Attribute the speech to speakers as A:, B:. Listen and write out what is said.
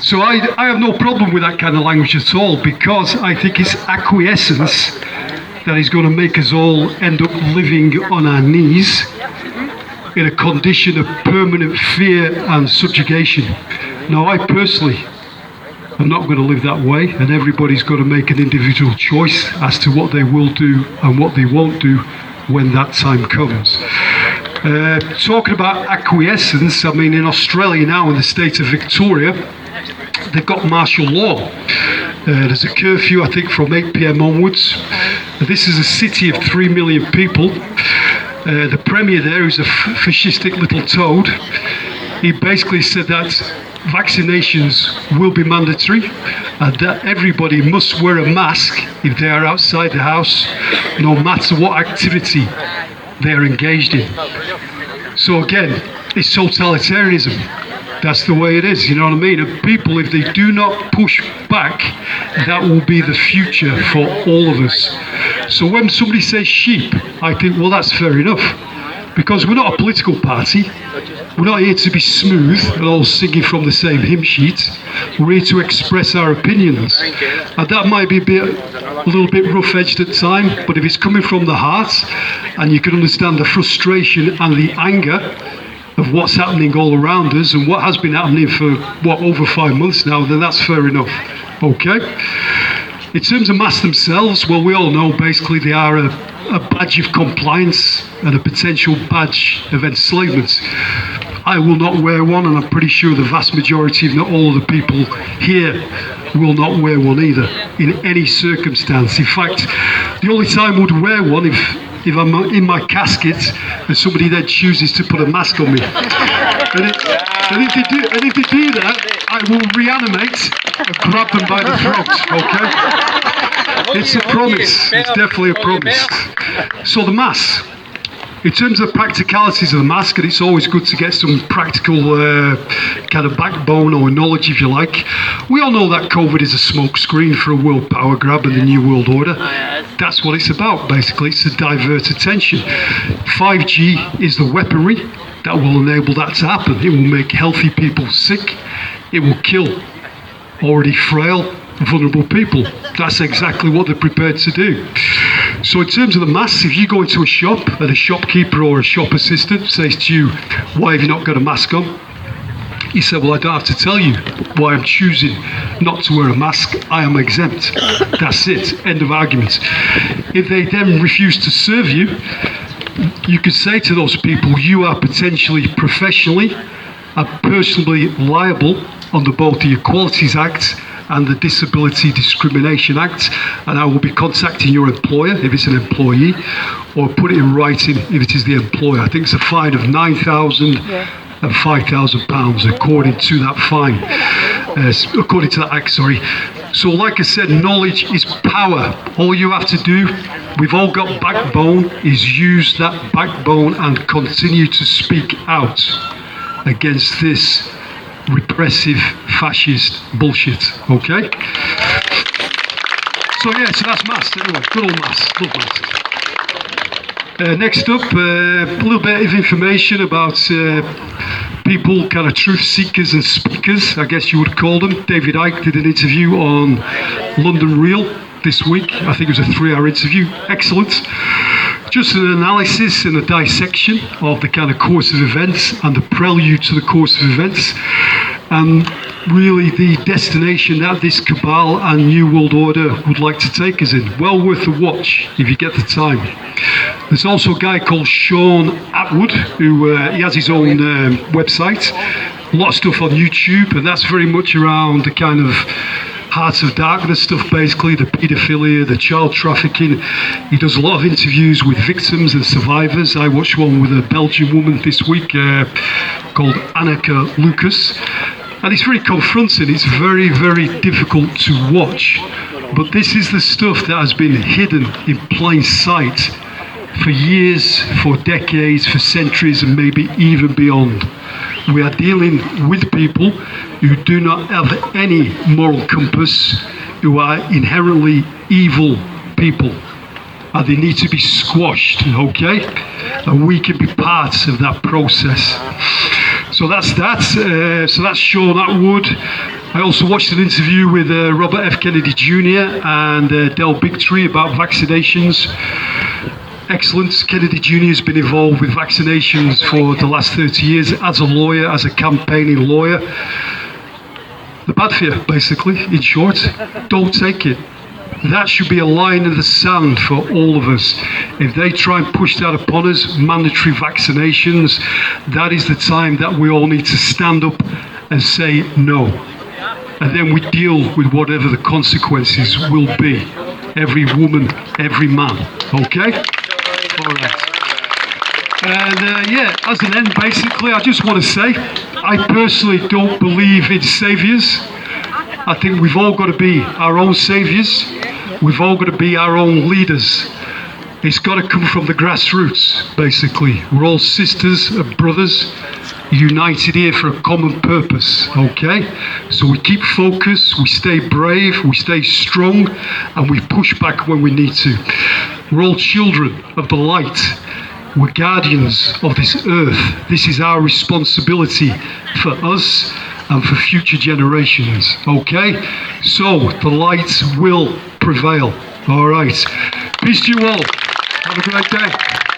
A: So I have no problem with that kind of language at all, because I think it's acquiescence that is going to make us all end up living on our knees in a condition of permanent fear and subjugation. Now, I personally am not going to live that way, and everybody's got to make an individual choice as to what they will do and what they won't do when that time comes. Talking about acquiescence, I mean, in Australia now, in the state of Victoria, they've got martial law. There's a curfew, I think, from 8 p.m. onwards. This is a city of 3 million people. The premier there is a fascistic little toad. He basically said that vaccinations will be mandatory and that everybody must wear a mask if they are outside the house, no matter what activity they are engaged in. So again, it's totalitarianism. That's the way it is, you know what I mean? And people, if they do not push back, that will be the future for all of us. So when somebody says sheep, I think, well, that's fair enough. Because we're not a political party. We're not here to be smooth and all singing from the same hymn sheet. We're here to express our opinions. And that might be a little bit rough-edged at times, but if it's coming from the heart and you can understand the frustration and the anger of what's happening all around us and what has been happening for, over 5 months now, then that's fair enough. Okay? In terms of masks themselves, well, we all know basically they are a badge of compliance and a potential badge of enslavement. I will not wear one, and I'm pretty sure the vast majority, if not all of the people here, will not wear one either, in any circumstance. In fact, the only time I would wear one if I'm in my casket and somebody then chooses to put a mask on me. And if they do that, I will reanimate and grab them by the throat, okay? It's a promise. It's definitely a promise. So the mask. In terms of practicalities of the mask, and it's always good to get some practical kind of backbone or knowledge, if you like. We all know that COVID is a smokescreen for a world power grab and the New World Order. That's what it's about, basically. It's to divert attention. 5G is the weaponry that will enable that to happen. It will make healthy people sick. It will kill already frail, vulnerable people. That's exactly what they're prepared to do. So in terms of the masks, if you go into a shop and a shopkeeper or a shop assistant says to you, why have you not got a mask on? You say, well, I don't have to tell you why I'm choosing not to wear a mask. I am exempt. That's it. End of argument. If they then refuse to serve you, you could say to those people, you are potentially professionally and personally liable under both the Equalities Act and the Disability Discrimination Act, and I will be contacting your employer if it's an employee, or put it in writing if it is the employer. I think it's a fine of £9,000 and £5,000 according to that fine, according to that act, sorry. So like I said, knowledge is power. All you have to do, we've all got backbone, is use that backbone and continue to speak out against this repressive fascist bullshit, okay? So yeah, so that's masks anyway, good old masks, love masks. Next up, a little bit of information about people, kind of truth seekers and speakers, I guess you would call them. David Icke did an interview on London Real this week. I think it was a 3-hour interview, excellent. Just an analysis and a dissection of the kind of course of events and the prelude to the course of events, and really the destination that this cabal and New World Order would like to take us in. Well worth a watch if you get the time. There's also a guy called Sean Atwood, who he has his own website, a lot of stuff on YouTube, and that's very much around the kind of Hearts of Darkness stuff, basically, the paedophilia, the child trafficking. He does a lot of interviews with victims and survivors. I watched one with a Belgian woman this week called Anneke Lucas. And it's very confronting. It's very, very difficult to watch. But this is the stuff that has been hidden in plain sight for years, for decades, for centuries, and maybe even beyond. We are dealing with people who do not have any moral compass, who are inherently evil people, and they need to be squashed, okay? And we can be part of that process. So that's that. So that's Sean Atwood. I also watched an interview with Robert F. Kennedy Jr. and Del Bigtree about vaccinations. Excellent. Kennedy Jr. has been involved with vaccinations for the last 30 years as a lawyer, as a campaigning lawyer. The bad fear, basically, in short. Don't take it. That should be a line in the sand for all of us. If they try and push that upon us, mandatory vaccinations, that is the time that we all need to stand up and say no. And then we deal with whatever the consequences will be. Every woman, every man. Okay? All right. And as an end, basically, I just want to say, I personally don't believe in saviours. I think we've all got to be our own saviours. We've all got to be our own leaders. It's got to come from the grassroots, basically. We're all sisters and brothers, united here for a common purpose, okay? So we keep focused, we stay brave, we stay strong, and we push back when we need to. We're all children of the light. We're guardians of this earth. This is our responsibility for us and for future generations, okay? So the light will prevail. All right. Peace to you all. Have a great day.